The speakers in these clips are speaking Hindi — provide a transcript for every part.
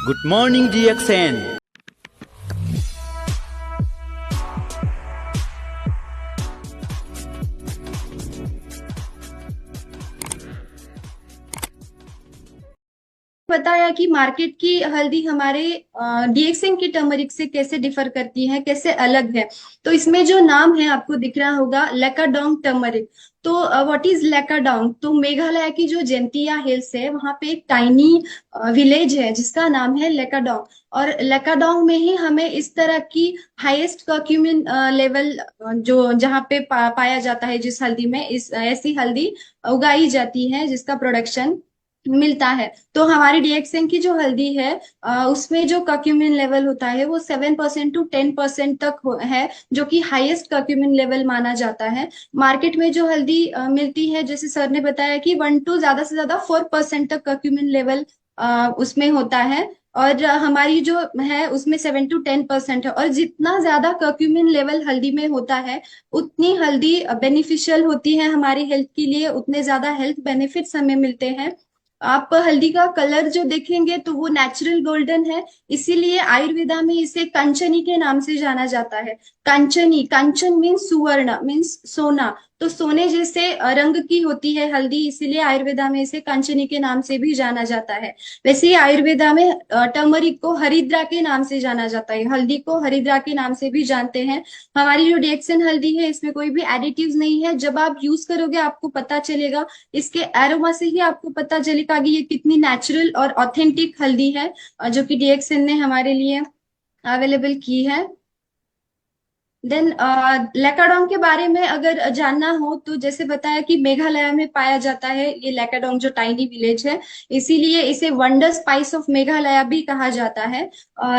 Good morning, DXN. बताया कि मार्केट की हल्दी हमारे डीएक्सएन की टर्मरिक से कैसे डिफर करती है, कैसे अलग है। तो इसमें जो नाम है आपको दिख रहा होगा, लेकाडोंग टर्मरिक। तो व्हाट इज लेकाडोंग? तो मेघालय की जो जेंटिया हिल्स है वहां पे एक टाइनी विलेज है जिसका नाम है लेकाडोंग। और लेकाडोंग में ही हमें इस तरह की हाईएस्ट कर्क्यूमिन लेवल जो जहाँ पे पाया जाता है, जिस हल्दी में इस ऐसी हल्दी उगाई जाती है जिसका प्रोडक्शन मिलता है। तो हमारी डीएक्सएन की जो हल्दी है उसमें जो कर्क्यूमिन लेवल होता है वो 7% टू 10% तक है, जो कि हाईएस्ट कर्क्यूमिन लेवल माना जाता है। मार्केट में जो हल्दी मिलती है, जैसे सर ने बताया कि 1 टू ज्यादा से ज्यादा 4% तक कर्क्यूमिन लेवल उसमें होता है। और हमारी जो है उसमें 7 टू 10% है। और जितना ज्यादा कर्क्यूमिन लेवल हल्दी में होता है उतनी हल्दी बेनिफिशियल होती है हमारी हेल्थ के लिए, उतने ज्यादा हेल्थ बेनिफिट्स हमें मिलते हैं। आप हल्दी का कलर जो देखेंगे तो वो नेचुरल गोल्डन है, इसीलिए आयुर्वेदा में इसे कंचनी के नाम से जाना जाता है। कंचनी, कंचन मीन्स सुवर्ण, मीन्स सोना। तो सोने जैसे रंग की होती है हल्दी, इसीलिए आयुर्वेदा में इसे कंचनी के नाम से भी जाना जाता है। वैसे ही आयुर्वेदा में टर्मरिक को हरिद्रा के नाम से जाना जाता है, हल्दी को हरिद्रा के नाम से भी जानते हैं। हमारी जो डिएक्सन हल्दी है इसमें कोई भी एडिटिव्स नहीं है। जब आप यूज करोगे आपको पता चलेगा, इसके एरोमा से ही आपको पता चलेगा कि ये कितनी नेचुरल और ऑथेंटिक हल्दी है जो कि डीएक्सएन ने हमारे लिए अवेलेबल की है। देन लेकाडोंग के बारे में अगर जानना हो तो जैसे बताया कि मेघालय में पाया जाता है ये लेकाडोंग जो टाइनी विलेज है, इसीलिए इसे वंडर स्पाइस ऑफ मेघालय भी कहा जाता है।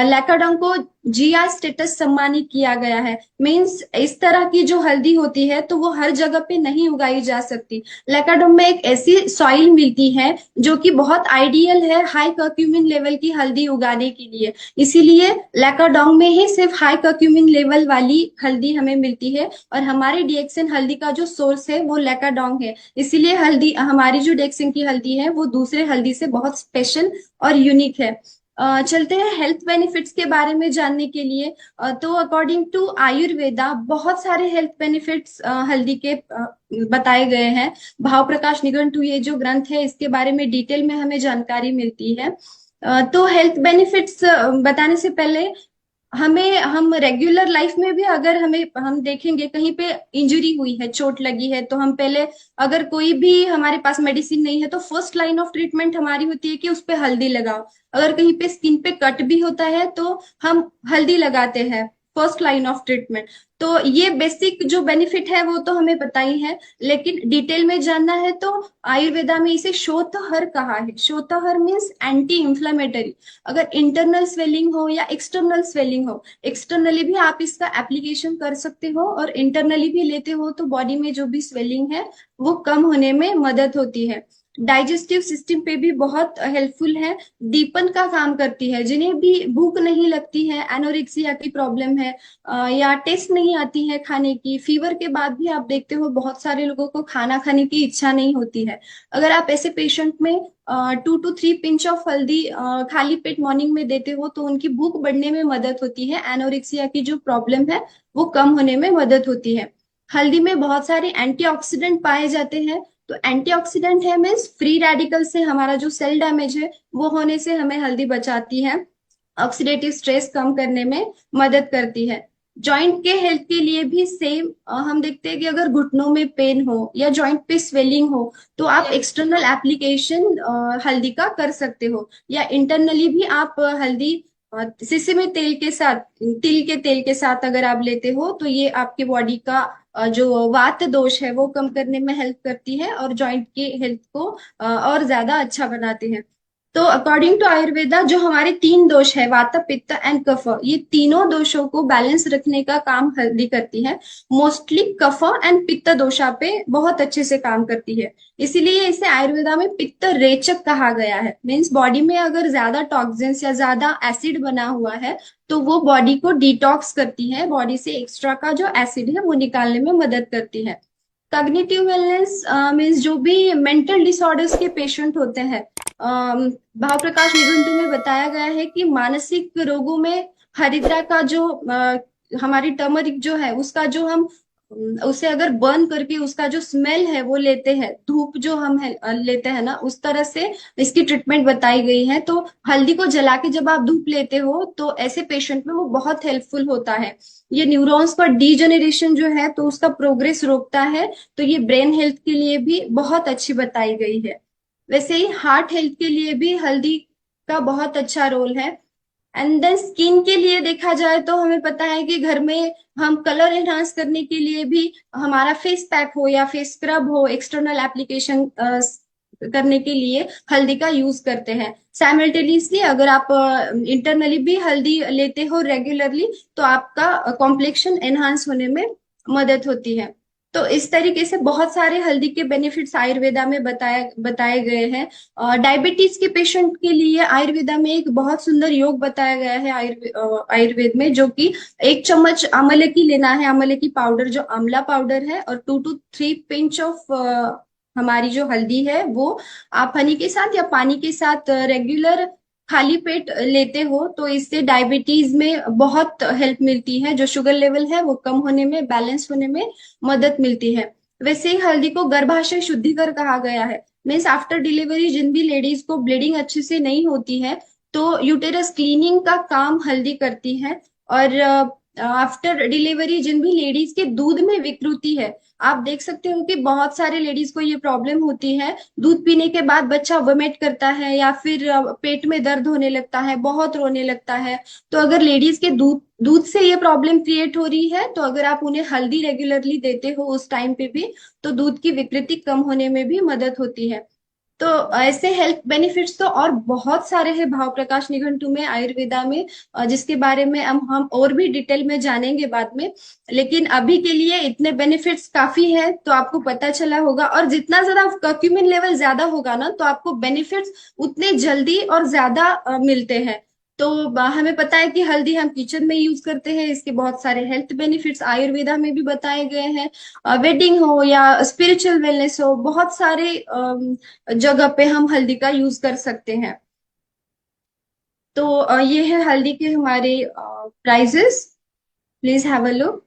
लेकाडोंग को जीआई स्टेटस सम्मानित किया गया है। मींस इस तरह की जो हल्दी होती है तो वो हर जगह पे नहीं उगाई जा सकती। लेकाडोंग में एक ऐसी सॉइल मिलती है जो कि बहुत आइडियल है हाई कर्क्यूमिन लेवल की हल्दी उगाने के लिए। इसीलिए लेकाडोंग में ही सिर्फ हाई कर्क्यूमिन लेवल वाली हल्दी हमें मिलती है। और हमारे डीएक्सन हल्दी का जो सोर्स है वो लेकाडोंग है, इसीलिए हल्दी हमारी जो डीएक्सन की हल्दी है वो दूसरे हल्दी से बहुत स्पेशल और यूनिक है। चलते हैं हेल्थ बेनिफिट्स के बारे में जानने के लिए। तो अकॉर्डिंग टू आयुर्वेदा बहुत सारे हेल्थ बेनिफिट्स हल्दी के बताए गए हैं। भाव प्रकाश निघंटु ये जो ग्रंथ है इसके बारे में डिटेल में हमें जानकारी मिलती है। तो हेल्थ बेनिफिट्स बताने से पहले हम रेगुलर लाइफ में भी अगर हम देखेंगे कहीं पे इंजरी हुई है, चोट लगी है, तो हम पहले अगर कोई भी हमारे पास मेडिसिन नहीं है तो फर्स्ट लाइन ऑफ ट्रीटमेंट हमारी होती है कि उस पे हल्दी लगाओ। अगर कहीं पे स्किन पे कट भी होता है तो हम हल्दी लगाते हैं, फर्स्ट लाइन ऑफ ट्रीटमेंट। तो ये बेसिक जो बेनिफिट है वो तो हमें पता ही है, लेकिन डिटेल में जानना है तो आयुर्वेदा में इसे शोथहर कहा है। शोथहर मीन्स एंटी इंफ्लेमेटरी। अगर इंटरनल स्वेलिंग हो या एक्सटर्नल स्वेलिंग हो, एक्सटर्नली भी आप इसका एप्लीकेशन कर सकते हो और इंटरनली भी लेते हो तो बॉडी में जो भी स्वेलिंग है वो कम होने में मदद होती है। डाइजेस्टिव सिस्टम पे भी बहुत हेल्पफुल है, दीपन का काम करती है। जिन्हें भी भूख नहीं लगती है, एनोरेक्सिया की प्रॉब्लम है या टेस्ट नहीं आती है खाने की, फीवर के बाद भी आप देखते हो बहुत सारे लोगों को खाना खाने की इच्छा नहीं होती है। अगर आप ऐसे पेशेंट में 2 to 3 पिंच ऑफ हल्दी खाली पेट मॉर्निंग में देते हो तो उनकी भूख बढ़ने में मदद होती है, एनोरेक्सिया की जो प्रॉब्लम है वो कम होने में मदद होती है। हल्दी में बहुत सारे एंटीऑक्सीडेंट पाए जाते हैं। तो एंटीऑक्सीडेंट है मीन्स फ्री रेडिकल से हमारा जो सेल डैमेज है वो होने से हमें हल्दी बचाती है, ऑक्सीडेटिव स्ट्रेस कम करने में मदद करती है। जॉइंट के हेल्थ के लिए भी सेम हम देखते हैं कि अगर घुटनों में पेन हो या जॉइंट पे स्वेलिंग हो तो आप एक्सटर्नल एप्लीकेशन हल्दी का कर सकते हो, या इंटरनली भी आप हल्दी सिसमे तेल के साथ, तिल के तेल के साथ अगर आप लेते हो तो ये आपके बॉडी का जो वात दोष है वो कम करने में हेल्प करती है और जॉइंट की हेल्थ को और ज्यादा अच्छा बनाते हैं। तो अकॉर्डिंग टू आयुर्वेदा जो हमारे 3 दोष है, वात पित्त एंड कफ, ये तीनों दोषों को बैलेंस रखने का काम हल्दी करती है। मोस्टली कफ एंड पित्त दोषा पे बहुत अच्छे से काम करती है, इसीलिए इसे आयुर्वेदा में पित्त रेचक कहा गया है। मीन्स बॉडी में अगर ज्यादा टॉक्सिन्स या ज्यादा एसिड बना हुआ है तो वो बॉडी को डिटॉक्स करती है, बॉडी से एक्स्ट्रा का जो एसिड है वो निकालने में मदद करती है। कॉग्निटिव वेलनेस मीन्स जो भी मेंटल डिसऑर्डर्स के पेशेंट होते हैं, भाव प्रकाश निघंटू में बताया गया है कि मानसिक रोगों में हरिद्रा का जो हमारी टर्मरिक जो है उसका जो हम उसे अगर बर्न करके उसका जो स्मेल है वो लेते हैं, धूप जो हम लेते हैं ना, उस तरह से इसकी ट्रीटमेंट बताई गई है। तो हल्दी को जला के जब आप धूप लेते हो तो ऐसे पेशेंट में वो बहुत हेल्पफुल होता है। ये न्यूरॉन्स का डीजेनरेशन जो है तो उसका प्रोग्रेस रोकता है। तो ये ब्रेन हेल्थ के लिए भी बहुत अच्छी बताई गई है। वैसे ही हार्ट हेल्थ के लिए भी हल्दी का बहुत अच्छा रोल है। एंड देन स्किन के लिए देखा जाए तो हमें पता है कि घर में हम कलर एनहांस करने के लिए भी हमारा फेस पैक हो या फेस स्क्रब हो, एक्सटर्नल एप्लीकेशन करने के लिए हल्दी का यूज करते हैं। साइमल्टेनियसली अगर आप इंटरनली भी हल्दी लेते हो रेगुलरली तो आपका कॉम्प्लेक्शन एनहांस होने में मदद होती है। तो इस तरीके से बहुत सारे हल्दी के बेनिफिट्स आयुर्वेदा में बताए गए हैं। डायबिटीज के पेशेंट के लिए आयुर्वेदा में एक बहुत सुंदर योग बताया गया है आयुर्वेद में, जो कि 1 चम्मच आंवले की लेना है, आंवले की पाउडर जो आंवला पाउडर है, और 2 to 3 पिंच ऑफ हमारी जो हल्दी है वो आप हनी के साथ या पानी के साथ रेगुलर खाली पेट लेते हो तो इससे डायबिटीज में बहुत हेल्प मिलती है। जो शुगर लेवल है वो कम होने में, बैलेंस होने में मदद मिलती है। वैसे ही हल्दी को गर्भाशय शुद्धिकर कहा गया है। मीन्स आफ्टर डिलीवरी जिन भी लेडीज को ब्लीडिंग अच्छे से नहीं होती है तो यूटेरस क्लीनिंग का काम हल्दी करती है। और आफ्टर डिलीवरी जिन भी लेडीज के दूध में विकृति है, आप देख सकते हो कि बहुत सारे लेडीज को ये प्रॉब्लम होती है, दूध पीने के बाद बच्चा वोमिट करता है या फिर पेट में दर्द होने लगता है, बहुत रोने लगता है। तो अगर लेडीज के दूध दूध से ये प्रॉब्लम क्रिएट हो रही है तो अगर आप उन्हें हल्दी रेगुलरली देते हो उस टाइम पे भी तो दूध की विकृति कम होने में भी मदद होती है। तो ऐसे हेल्थ बेनिफिट्स तो और बहुत सारे हैं भाव प्रकाश निघंटू में, आयुर्वेदा में, जिसके बारे में हम और भी डिटेल में जानेंगे बाद में। लेकिन अभी के लिए इतने बेनिफिट्स काफी है तो आपको पता चला होगा। और जितना ज्यादा कर्क्यूमिन लेवल ज्यादा होगा ना तो आपको बेनिफिट्स उतने जल्दी और ज्यादा मिलते हैं। तो हमें पता है कि हल्दी हम किचन में यूज करते हैं, इसके बहुत सारे हेल्थ बेनिफिट्स आयुर्वेदा में भी बताए गए हैं। वेडिंग हो या स्पिरिचुअल वेलनेस हो, बहुत सारे जगह पे हम हल्दी का यूज कर सकते हैं। तो ये है हल्दी के हमारे prices, please have a look.